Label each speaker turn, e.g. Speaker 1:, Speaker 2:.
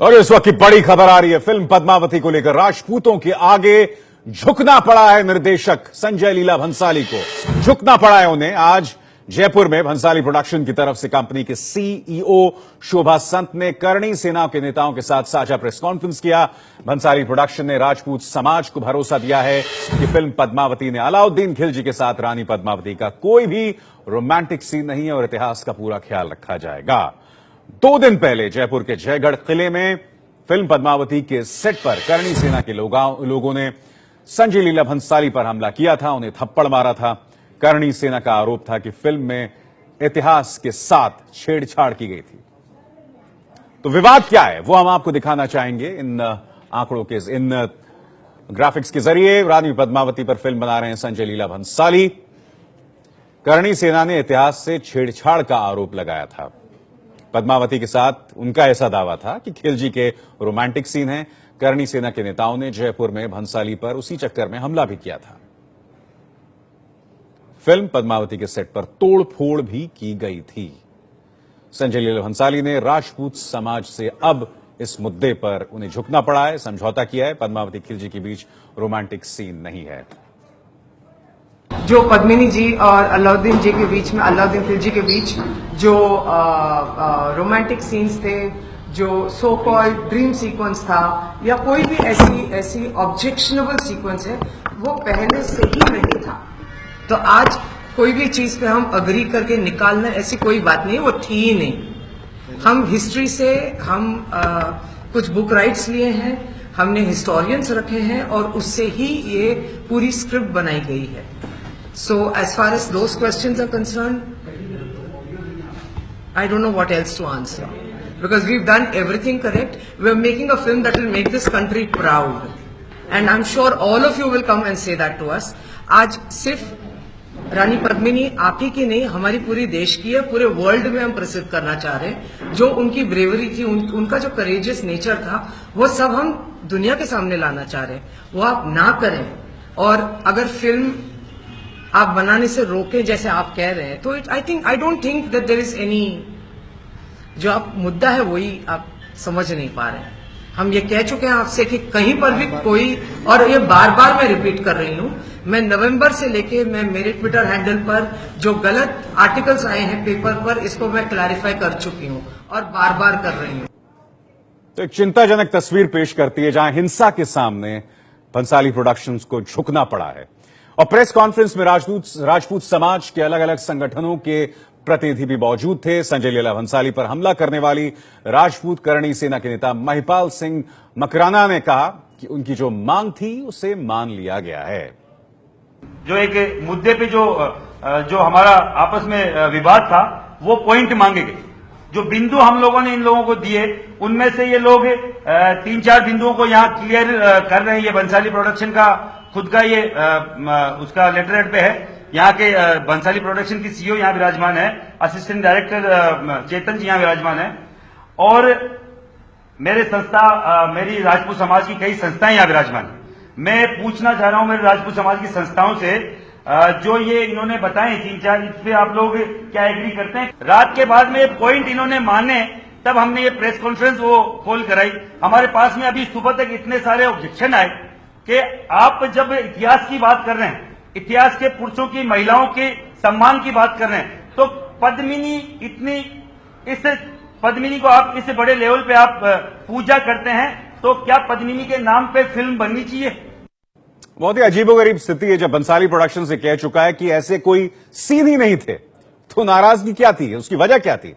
Speaker 1: और इस वक्त की बड़ी खबर आ रही है। फिल्म पद्मावती को लेकर राजपूतों के आगे झुकना पड़ा है निर्देशक संजय लीला भंसाली को। झुकना पड़ा है उन्हें। आज जयपुर में भंसाली प्रोडक्शन की तरफ से कंपनी के सीईओ शोभा संत ने करणी सेना के नेताओं के साथ साझा प्रेस कॉन्फ्रेंस किया। भंसाली प्रोडक्शन ने राजपूत समाज को भरोसा दिया है कि फिल्म पद्मावती ने अलाउद्दीन खिलजी के साथ रानी पद्मावती का कोई भी रोमांटिक सीन नहीं है और इतिहास का पूरा ख्याल रखा जाएगा। 2 दिन पहले जयपुर के जयगढ़ किले में फिल्म पद्मावती के सेट पर करणी सेना के लोगों ने संजय लीला भंसाली पर हमला किया था, उन्हें थप्पड़ मारा था। करणी सेना का आरोप था कि फिल्म में इतिहास के साथ छेड़छाड़ की गई थी। तो विवाद क्या है वो हम आपको दिखाना चाहेंगे इन आंकड़ों के, इन ग्राफिक्स के जरिए। रानी पद्मावती पर फिल्म बना रहे हैं संजय लीला भंसाली। करणी सेना ने इतिहास से छेड़छाड़ का आरोप लगाया था। पद्मावती के साथ उनका ऐसा दावा था कि खिलजी के रोमांटिक सीन हैं। करणी सेना के नेताओं ने जयपुर में भंसाली पर उसी चक्कर में हमला भी किया था। फिल्म पद्मावती के सेट पर तोड़फोड़ भी की गई थी। संजय लीला भंसाली ने राजपूत समाज से अब इस मुद्दे पर उन्हें झुकना पड़ा है, समझौता किया है। पद्मावती खिलजी के बीच रोमांटिक सीन नहीं है।
Speaker 2: जो पद्मिनी जी और अलाउद्दीन जी के बीच में, अलाउद्दीन खिलजी के बीच जो रोमांटिक सीन्स थे, जो सो कॉल्ड ड्रीम सीक्वेंस था या कोई भी ऐसी ऑब्जेक्शनेबल सीक्वेंस है, वो पहले से ही नहीं था। तो आज कोई भी चीज पे हम अग्री करके निकालना, ऐसी कोई बात नहीं, वो थी ही नहीं। हम हिस्ट्री से कुछ बुक राइट्स लिए हैं, हमने हिस्टोरियंस रखे हैं और उससे ही ये पूरी स्क्रिप्ट बनाई गई है। So as far as those questions are concerned, I don't know what else to answer. Because we've done everything correct. We're making a film that will make this country proud. And I'm sure all of you will come and say that to us. आज सिर्फ रानी पद्मिनी आप ही की नहीं, हमारी पूरी देश की है, पूरे वर्ल्ड में हम प्रसिद्ध करना चाह रहे हैं। जो उनकी ब्रेवरी थी, उनका जो करेजियस नेचर था, वो सब हम दुनिया के सामने लाना चाह रहे हैं। वो आप ना करें और अगर फिल्म आप बनाने से रोके जैसे आप कह रहे हैं, तो I don't think that there is any, जो आप मुद्दा है वही आप समझ नहीं पा रहे हैं। हम ये कह चुके हैं आपसे कि कहीं पर भी कोई, और ये बार बार मैं रिपीट कर रही हूं, मैं नवंबर से लेके मैं मेरे ट्विटर हैंडल पर जो गलत आर्टिकल्स आए हैं पेपर पर, इसको मैं क्लैरिफाई कर चुकी हूं और बार बार कर रही हूं।
Speaker 1: तो एक चिंताजनक तस्वीर पेश करती है जहां हिंसा के सामने भंसाली प्रोडक्शंस को झुकना पड़ा है। और प्रेस कॉन्फ्रेंस में राजपूत समाज के अलग अलग संगठनों के प्रतिनिधि भी मौजूद थे। संजय लीला भंसाली पर हमला करने वाली राजपूत करणी सेना के नेता महिपाल सिंह मकराना ने कहा कि उनकी जो मांग थी उसे मान लिया गया है।
Speaker 3: जो एक मुद्दे पे जो हमारा आपस में विवाद था, वो पॉइंट मांगे गए। जो बिंदु हम लोगों ने इन लोगों को दिए, उनमें से ये लोग 3-4 बिंदुओं को यहाँ क्लियर कर रहे हैं। ये भंसाली प्रोडक्शन का खुद का ये उसका लेटर हेड पे है। यहाँ के भंसाली प्रोडक्शन की सीईओ यहाँ विराजमान है, असिस्टेंट डायरेक्टर चेतन जी यहाँ विराजमान है, और मेरे मेरी राजपूत समाज की कई संस्थाएं यहाँ विराजमान है। मैं पूछना चाह रहा हूँ मेरे राजपूत समाज की संस्थाओं से, जो ये इन्होंने बताए 3-4, इस पे आप लोग क्या एग्री करते हैं? रात के बाद में ये पॉइंट इन्होंने माने, तब हमने ये प्रेस कॉन्फ्रेंस वो कॉल कराई। हमारे पास में अभी सुबह तक इतने सारे ऑब्जेक्शन आए कि आप जब इतिहास की बात कर रहे हैं, इतिहास के पुरुषों की, महिलाओं के सम्मान की बात कर रहे हैं, तो पद्मिनी को आप इस बड़े लेवल पे आप पूजा करते हैं, तो क्या पद्मिनी के नाम पे फिल्म बननी चाहिए?
Speaker 1: बहुत ही अजीबोगरीब स्थिति है जब भंसाली प्रोडक्शन से कह चुका है कि ऐसे कोई सीन ही नहीं थे, तो नाराजगी क्या थी, उसकी वजह क्या थी?